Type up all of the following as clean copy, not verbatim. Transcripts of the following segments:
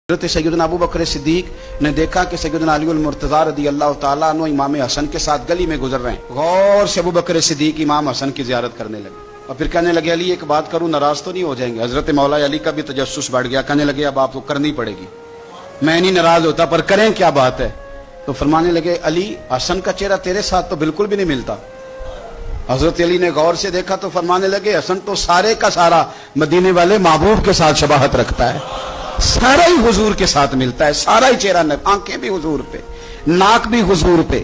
حضرت سیدنا ابو بکر صدیق نے دیکھا کہ سیدنا علی المرتضیٰ رضی اللہ تعالیٰ عنہ امام حسن کے ساتھ گلی میں گزر رہے ہیں. غور سے ابو بکر صدیق امام حسن کی زیارت کرنے لگے اور پھر کہنے لگے علی ایک بات کروں، ناراض تو نہیں ہو جائیں گے؟ حضرت مولا علی کا بھی تجسس بڑھ گیا، کہنے لگے اب آپ کو کرنی پڑے گی، میں نہیں ناراض ہوتا پر کریں کیا بات ہے؟ تو فرمانے لگے علی حسن کا چہرہ تیرے ساتھ تو بالکل بھی نہیں ملتا. حضرت علی نے غور سے دیکھا تو فرمانے لگے حسن تو سارے کا سارا مدینے والے محبوب کے ساتھ شباہت رکھتا ہے، سارا ہی حضور کے ساتھ ملتا ہے، سارا ہی چہرہ، آنکھیں بھی حضور پہ، ناک بھی حضور پہ،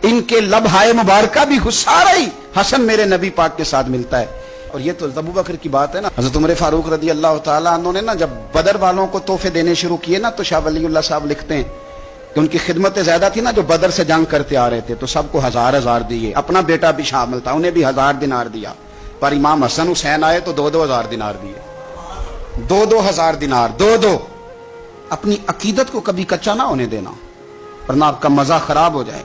ان کے لب ہائے مبارکہ بھی، سارا ہی حسن میرے نبی پاک کے ساتھ ملتا ہے. اور یہ تو ابو بکر کی بات ہے نا. حضرت عمر فاروق رضی اللہ تعالیٰ عنہ نے نا جب بدر والوں کو تحفے دینے شروع کیے نا تو شاہ ولی اللہ صاحب لکھتے ہیں کہ ان کی خدمتیں زیادہ تھی نا، جو بدر سے جنگ کرتے آ رہے تھے تو سب کو 1000 دیے، اپنا بیٹا بھی شامل تھا، انہیں بھی 1000 دینار دیا. پر امام حسن حسین آئے تو 2000 دینار دیے، 2000 دینار، دو. اپنی عقیدت کو کبھی کچا نہ ہونے دینا ورنہ آپ کا مزہ خراب ہو جائے.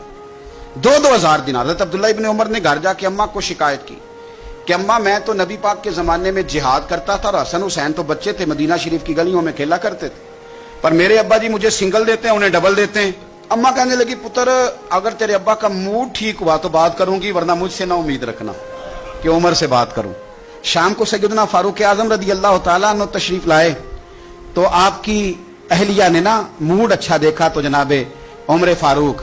2000 دینار. حضرت عبداللہ ابن عمر نے گھر جا کے اماں کو شکایت کی کہ اماں میں تو نبی پاک کے زمانے میں جہاد کرتا تھا اور حسن حسین تو بچے تھے، مدینہ شریف کی گلیوں میں کھیلا کرتے تھے، پر میرے ابا جی مجھے سنگل دیتے ہیں، انہیں ڈبل دیتے ہیں. اماں کہنے لگی پتر اگر تیرے ابا کا موڈ ٹھیک ہوا تو بات کروں گی، ورنہ مجھ سے نہ امید رکھنا کہ عمر سے بات کروں. شام کو سیدنا فاروق اعظم رضی اللہ تعالیٰ عنہ تشریف لائے تو آپ کی اہلیہ نے نا موڈ اچھا دیکھا تو جناب عمر فاروق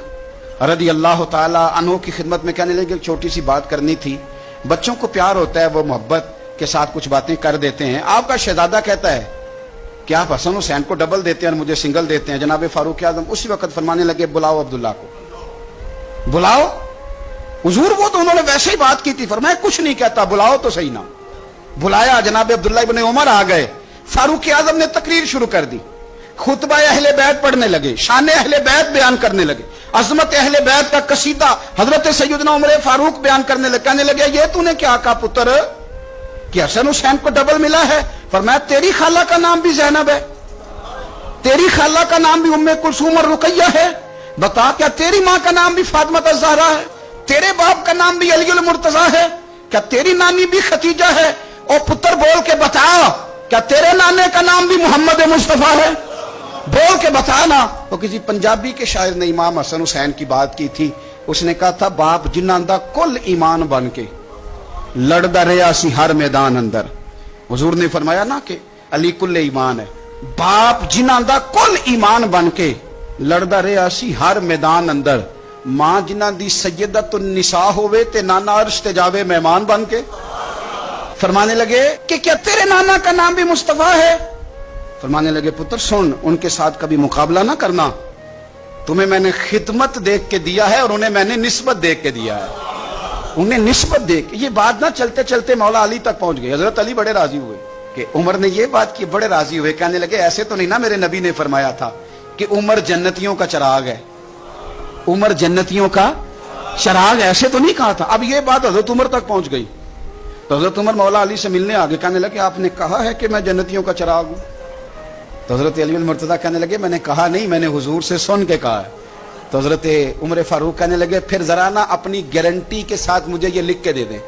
رضی اللہ تعالیٰ عنہ کی خدمت میں کہنے لگے چھوٹی سی بات کرنی تھی. بچوں کو پیار ہوتا ہے، وہ محبت کے ساتھ کچھ باتیں کر دیتے ہیں. آپ کا شہزادہ کہتا ہے کہ آپ حسن حسین کو ڈبل دیتے ہیں اور مجھے سنگل دیتے ہیں. جناب فاروق اعظم اسی وقت فرمانے لگے بلاؤ عبداللہ کو، بلاؤ. حضور وہ تو انہوں نے ویسے ہی بات کی تھی، فرمایا کچھ نہیں کہتا، بلاؤ تو صحیح نا. بلایا، جناب عبداللہ ابن عمر آ گئے. فاروق اعظم نے تقریر شروع کر دی، خطبہ اہل بیت پڑھنے لگے، شان اہل بیت بیان کرنے لگے، عظمت اہل بیت کا قصیدہ حضرت سیدنا عمر فاروق بیان کرنے لگے. کہنے لگے یہ تو نے کیا کہا پتر کہ حسن حسین کو ڈبل ملا ہے؟ فرمایا تیری خالہ کا نام بھی زینب ہے، تیری خالہ کا نام بھی ام کلثوم اور رقیہ ہے، بتا کیا تیری ماں کا نام بھی فاطمہ الزہرا ہے، تیرے باپ کا نام بھی علی المرتضیٰ ہے، کیا تیری نانی بھی ختیجہ ہے؟ اور پتر بول کے بتا کیا تیرے نانے کا نام بھی محمد مصطفیٰ ہے؟ بول کے بتانا. وہ کسی پنجابی کے شاعر نے امام حسن حسین کی بات کی تھی، اس نے کہا تھا باپ جنہاں دا کل ایمان بن کے لڑدا رہیا سی ہر میدان اندر. حضور نے فرمایا نا کہ علی کل ایمان ہے، باپ جنہاں دا کل ایمان بن کے لڑدا رہیا سی ہر میدان اندر، ماں جنہاں دی سیدۃ النساء ہوئے تے نانا عرش تے جاوے مہمان بن کے. فرمانے لگے کہ کیا تیرے نانا کا نام بھی مصطفیٰ ہے؟ فرمانے لگے پتر سن، ان کے ساتھ کبھی مقابلہ نہ کرنا، تمہیں میں نے خدمت دیکھ کے دیا ہے اور انہیں میں نے نسبت دیکھ کے دیا ہے، انہیں نسبت دیکھ کے. یہ بات نہ چلتے چلتے مولا علی تک پہنچ گئی. حضرت علی بڑے راضی ہوئے کہ عمر نے یہ بات کی، بڑے راضی ہوئے. کہنے لگے ایسے تو نہیں نا میرے نبی نے فرمایا تھا کہ عمر جنتیوں کا چراغ ہے، عمر جنتیوں کا چراغ، ایسے تو نہیں کہا تھا. اب یہ بات حضرت عمر تک پہنچ گئی تو حضرت عمر مولا علی سے ملنے آگے. کہنے لگے آپ نے کہا ہے کہ میں جنتیوں کا چراغ ہوں؟ تو حضرت علی المرتضیٰ کہنے لگے میں نے کہا نہیں، میں نے حضور سے سن کے کہا ہے. تو حضرت عمر فاروق کہنے لگے پھر ذرا نا اپنی گارنٹی کے ساتھ مجھے یہ لکھ کے دے دیں،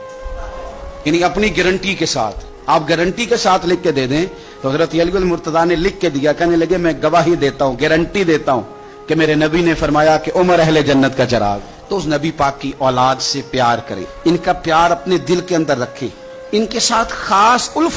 یعنی اپنی گارنٹی کے ساتھ، آپ گارنٹی کے ساتھ لکھ کے دے دیں. تو حضرت علی المرتضیٰ نے لکھ کے دیا. کہنے لگے میں گواہی دیتا ہوں، گارنٹی دیتا ہوں کہ میرے نبی نے فرمایا کہ عمر اہل جنت کا چراغ. تو اس نبی پاک کی اولاد سے پیار کرے، ان کا پیار اپنے دل کے اندر رکھے، ان کے ساتھ خاص الفت